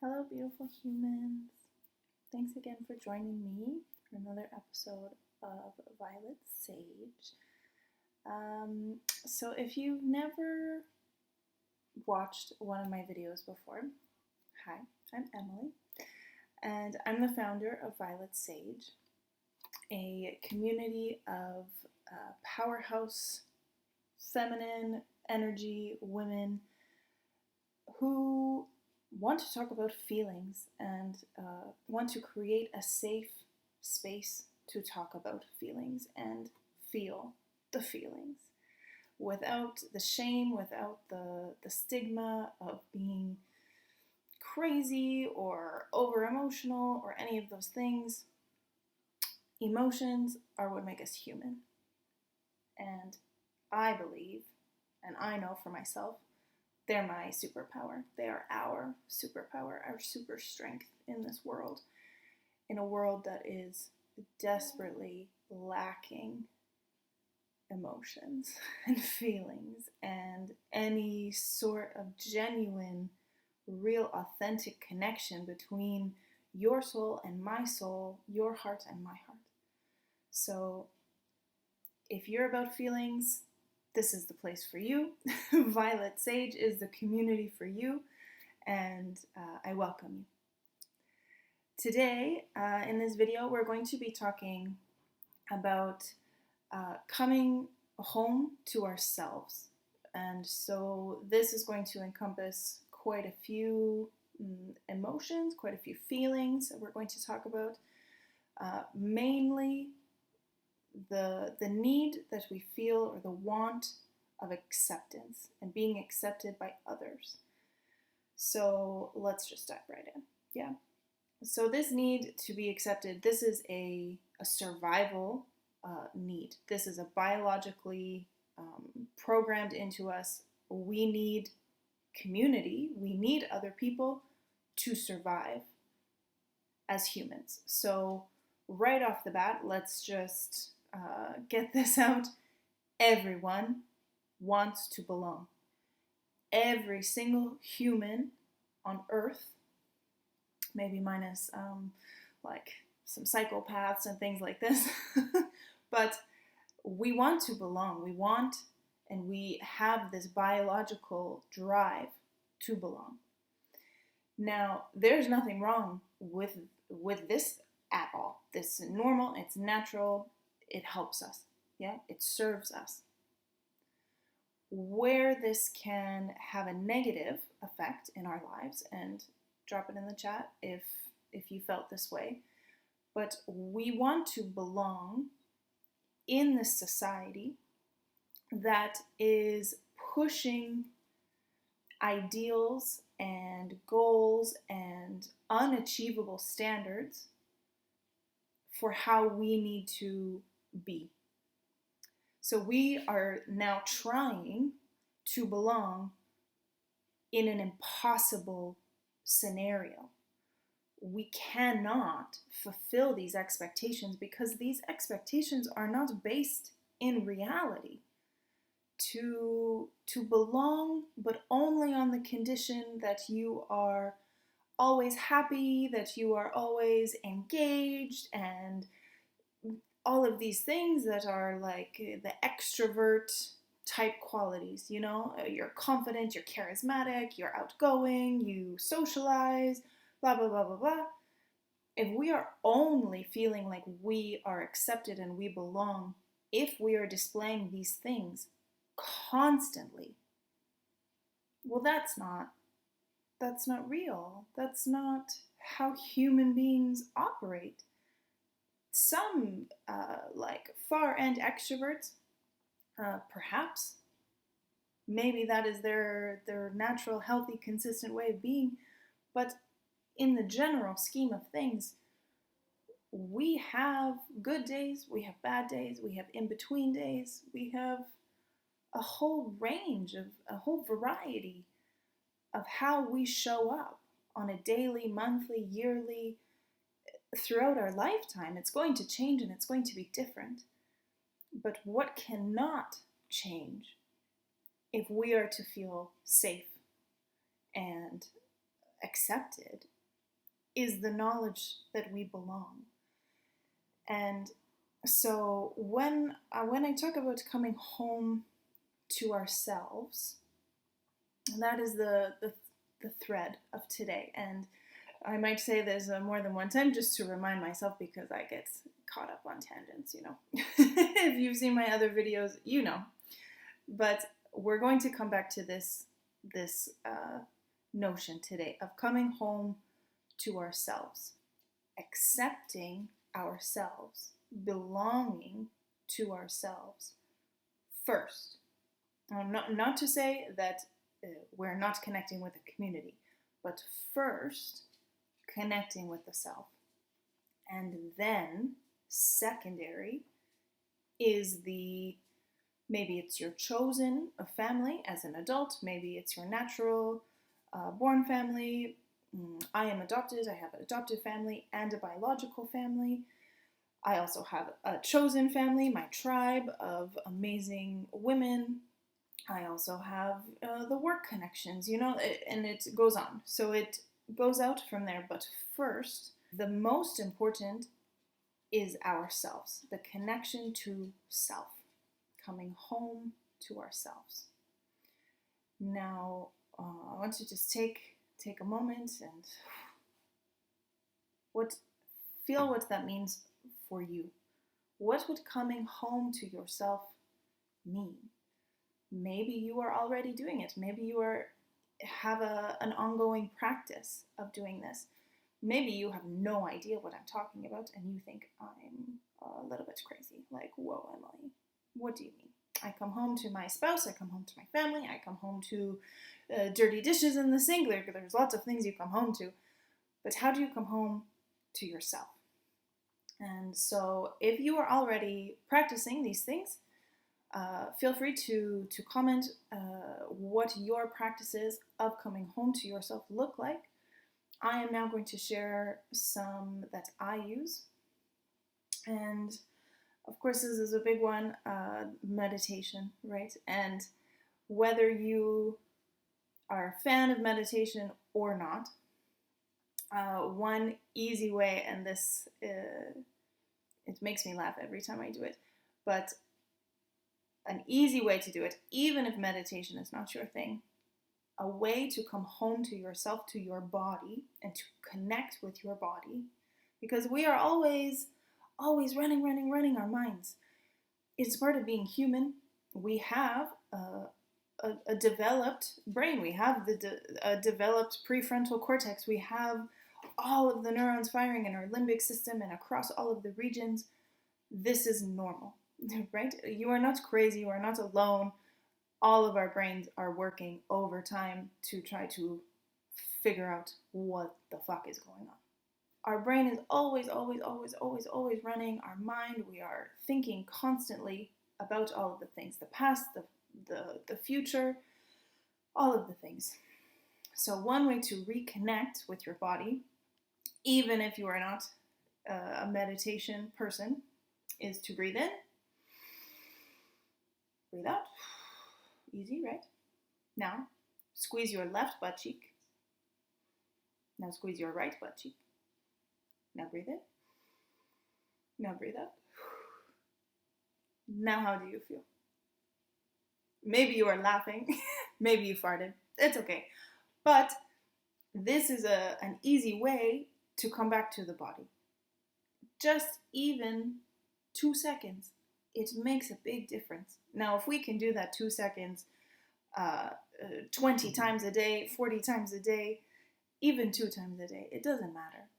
Hello, beautiful humans. Thanks again for joining me for another episode of Violet Sage. So, if you've never watched one of my videos before, hi, I'm Emily, and I'm the founder of Violet Sage, a community of powerhouse, feminine energy women who want to talk about feelings and want to create a safe space to talk about feelings and feel the feelings without the shame, without the stigma of being crazy or over emotional or any of those things. Emotions are what make us human. And I believe, and I know for myself, they're my superpower. They are our superpower, our super strength in this world, in a world that is desperately lacking emotions and feelings and any sort of genuine, real, authentic connection between your soul and my soul, your heart and my heart. So, if you're about feelings, this is the place for you. Violet Sage is the community for you, and I welcome you. Today, in this video, we're going to be talking about coming home to ourselves. And so this is going to encompass quite a few emotions, quite a few feelings that we're going to talk about. Mainly the need that we feel, or the want of acceptance and being accepted by others. So let's just dive right in. Yeah. So this need to be accepted, this is a survival need. This is a biologically programmed into us. We need community. We need other people to survive as humans. So right off the bat, let's just get this out. Everyone wants to belong. Every single human on Earth, maybe minus like some psychopaths and things like this, but we want to belong. We want, and we have this biological drive to belong. Now, there's nothing wrong with this at all. This is normal, it's natural, it helps us. Yeah, it serves us. Where this can have a negative effect in our lives, and drop it in the chat if you felt this way, but we want to belong in this society that is pushing ideals and goals and unachievable standards for how we need to be. So we are now trying to belong in an impossible scenario. We cannot fulfill these expectations because these expectations are not based in reality. To belong, but only on the condition that you are always happy, that you are always engaged, and all of these things that are like the extrovert type qualities, you know, you're confident, you're charismatic, you're outgoing, you socialize, blah, blah, blah, blah, blah. If we are only feeling like we are accepted and we belong, if we are displaying these things constantly, well, that's not real. That's not how human beings operate. Some like far end extroverts, perhaps, maybe that is their natural, healthy, consistent way of being, but in the general scheme of things, we have good days, we have bad days, we have in-between days, we have a whole range of, a whole variety of how we show up on a daily, monthly, yearly, throughout our lifetime. It's going to change and it's going to be different. But what cannot change, if we are to feel safe and accepted is the knowledge that we belong. And so when I talk about coming home to ourselves, that is the thread of today. And I might say this more than one time just to remind myself, because I get caught up on tangents, you know. If you've seen my other videos, you know. But we're going to come back to this notion today of coming home to ourselves, accepting ourselves, belonging to ourselves first. Not to say that we're not connecting with the community, but first connecting with the self. And then secondary is maybe it's your chosen family as an adult, maybe it's your natural born family. I am adopted, I have an adopted family and a biological family. I also have a chosen family, my tribe of amazing women. I also have the work connections, you know, and it goes on. So it goes out from there. But first, the most important is ourselves, the connection to self, coming home to ourselves. Now, I want to just take a moment and feel what that means for you. What would coming home to yourself mean? Maybe you are already doing it. Maybe you have an ongoing practice of doing this. Maybe you have no idea what I'm talking about and you think I'm a little bit crazy. Like, whoa, Emily, what do you mean? I come home to my spouse, I come home to my family, I come home to dirty dishes in the sink. There's lots of things you come home to. But how do you come home to yourself? And so if you are already practicing these things, feel free to comment what your practices of coming home to yourself look like. I am now going to share some that I use. And of course, this is a big one, meditation, right? And whether you are a fan of meditation or not, one easy way, and this, it makes me laugh every time I do it, but an easy way to do it, even if meditation is not your thing, a way to come home to yourself, to your body, and to connect with your body, because we are always running our minds. It's part of being human. We have a developed brain. We have a developed prefrontal cortex. We have all of the neurons firing in our limbic system and across all of the regions. This is normal, right? You are not crazy. You are not alone. All of our brains are working overtime to try to figure out what the fuck is going on. Our brain is always running. Our mind, we are thinking constantly about all of the things, the past, the future, all of the things. So one way to reconnect with your body, even if you are not a meditation person, is to breathe in, breathe out. Easy, right? Now, squeeze your left butt cheek. Now squeeze your right butt cheek. Now breathe in. Now breathe out. Now how do you feel? Maybe you are laughing. Maybe you farted. It's okay. But this is an easy way to come back to the body. Just even 2 seconds. It makes a big difference. Now, if we can do that 2 seconds 20 times a day, 40 times a day, even 2 times a day, it doesn't matter.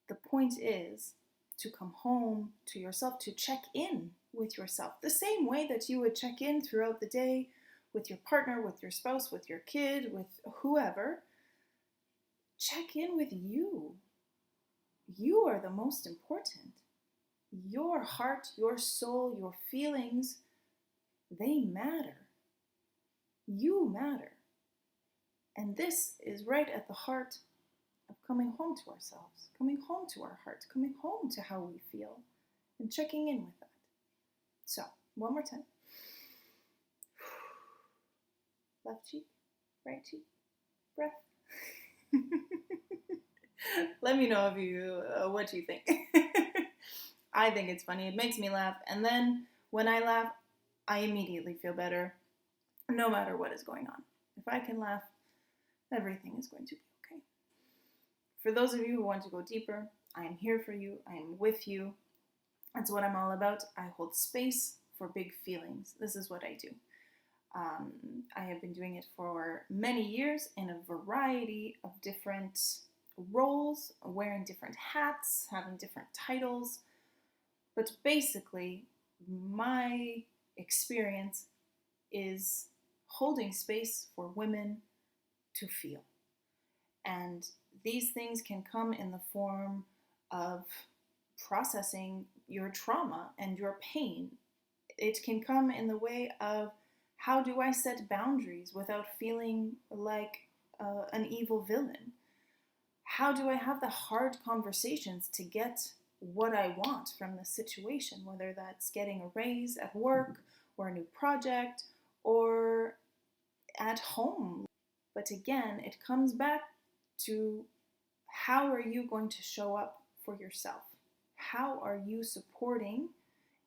The point is to come home to yourself, to check in with yourself, the same way that you would check in throughout the day with your partner, with your spouse, with your kid, with whoever. Check in with you. You are the most important. Your heart, your soul, your feelings, they matter. You matter. And this is right at the heart of coming home to ourselves, coming home to our hearts, coming home to how we feel, and checking in with that. So, one more time. Left cheek, right cheek, breath. Let me know if you what you think. I think it's funny. It makes me laugh, and then when I laugh, I immediately feel better, no matter what is going on. If I can laugh, everything is going to be okay. For those of you who want to go deeper, I am here for you. I am with you. That's what I'm all about. I hold space for big feelings. This is what I do. I have been doing it for many years in a variety of different roles, wearing different hats, having different titles. But basically, my experience is holding space for women to feel. And these things can come in the form of processing your trauma and your pain. It can come in the way of, how do I set boundaries without feeling like an evil villain? How do I have the hard conversations to get what I want from the situation, whether that's getting a raise at work or a new project or at home? But again, it comes back to, how are you going to show up for yourself? How are you supporting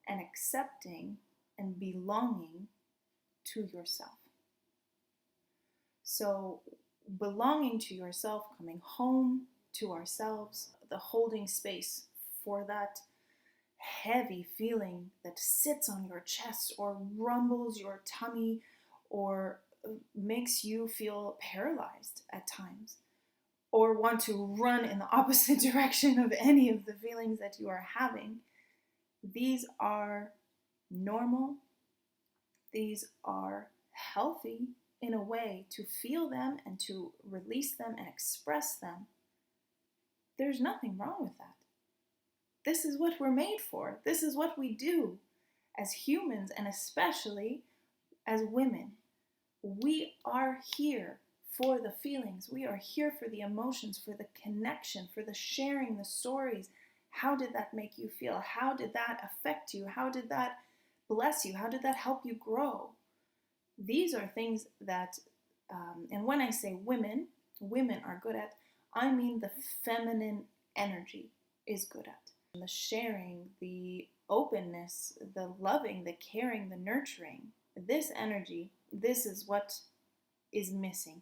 and accepting and belonging to yourself? So belonging to yourself, coming home to ourselves, the holding space for that heavy feeling that sits on your chest or rumbles your tummy or makes you feel paralyzed at times, or want to run in the opposite direction of any of the feelings that you are having. These are normal. These are healthy in a way to feel them and to release them and express them. There's nothing wrong with that. This is what we're made for. This is what we do as humans, and especially as women. We are here for the feelings. We are here for the emotions, for the connection, for the sharing, the stories. How did that make you feel? How did that affect you? How did that bless you? How did that help you grow? These are things that, and when I say women are good at, I mean the feminine energy is good at. The sharing, the openness, the loving, the caring, the nurturing. This energy, this is what is missing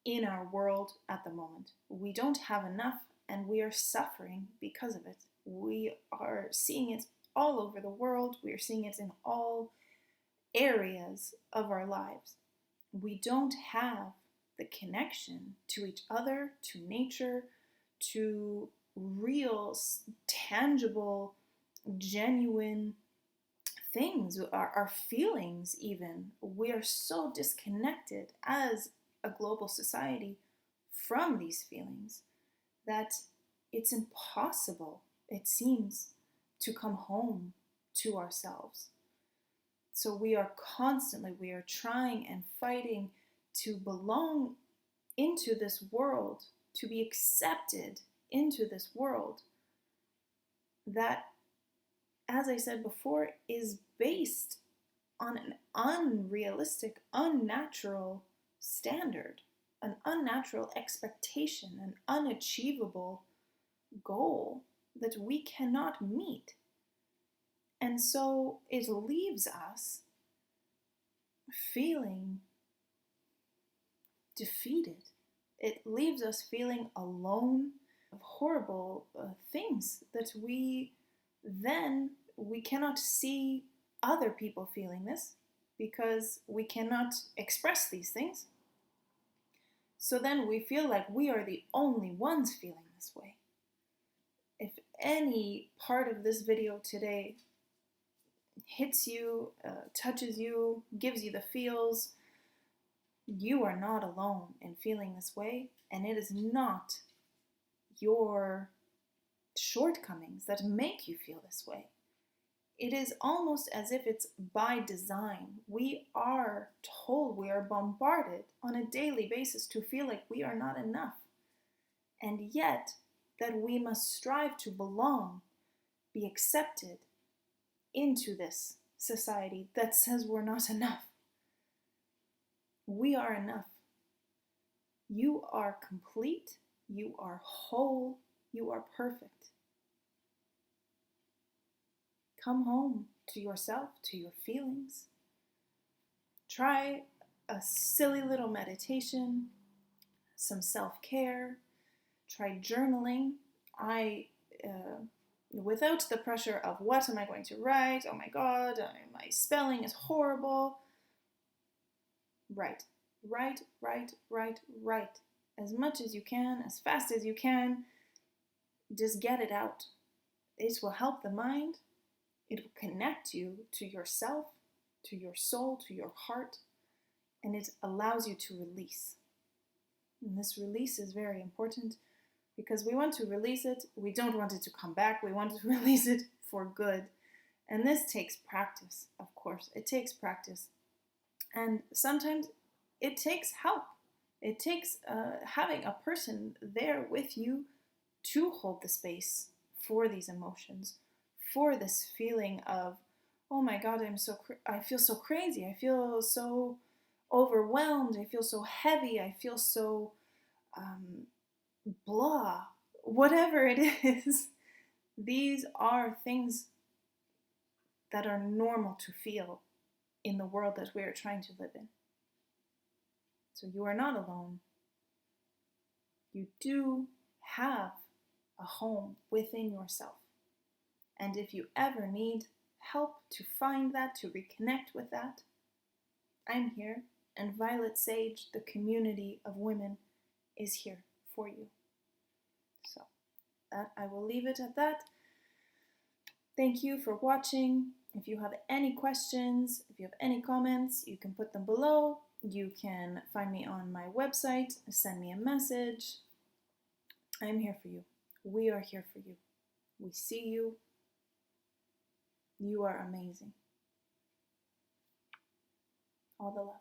in our world at the moment. We don't have enough, and we are suffering because of it. We are seeing it all over the world. We are seeing it in all areas of our lives. We don't have the connection to each other, to nature, to real, tangible, genuine things, our feelings even. We are so disconnected as a global society from these feelings that it's impossible, it seems, to come home to ourselves. So we are trying and fighting to belong into this world, to be accepted into this world that, as I said before, is based on an unrealistic, unnatural standard, an unnatural expectation, an unachievable goal that we cannot meet. And so it leaves us feeling defeated. It leaves us feeling alone, of horrible things that we cannot see other people feeling this, because we cannot express these things. So then we feel like we are the only ones feeling this way. If any part of this video today hits you, touches you, gives you the feels, you are not alone in feeling this way, and it is not your shortcomings that make you feel this way. It is almost as if it's by design. We are told, we are bombarded on a daily basis to feel like we are not enough, and yet that we must strive to belong, be accepted into this society that says we're not enough. We are enough. You are complete, you are whole, you are perfect. Come home to yourself, to your feelings. Try a silly little meditation, some self-care. Try journaling. Without the pressure of what am I going to write? Oh my God, my spelling is horrible. Write. As much as you can, as fast as you can. Just get it out. It will help the mind. It will connect you to yourself, to your soul, to your heart, and it allows you to release. And this release is very important because we want to release it. We don't want it to come back. We want to release it for good. And this takes practice, of course. It takes practice. And sometimes it takes help. It takes having a person there with you to hold the space for these emotions, for this feeling of, oh my God, I feel so crazy. I feel so overwhelmed. I feel so heavy. I feel so blah. Whatever it is, these are things that are normal to feel in the world that we are trying to live in. So you are not alone. You do have a home within yourself. And if you ever need help to find that, to reconnect with that, I'm here. And Violet Sage, the community of women, is here for you. So I will leave it at that. Thank you for watching. If you have any questions, if you have any comments, you can put them below. You can find me on my website, send me a message. I'm here for you. We are here for you. We see you. You are amazing. All the love.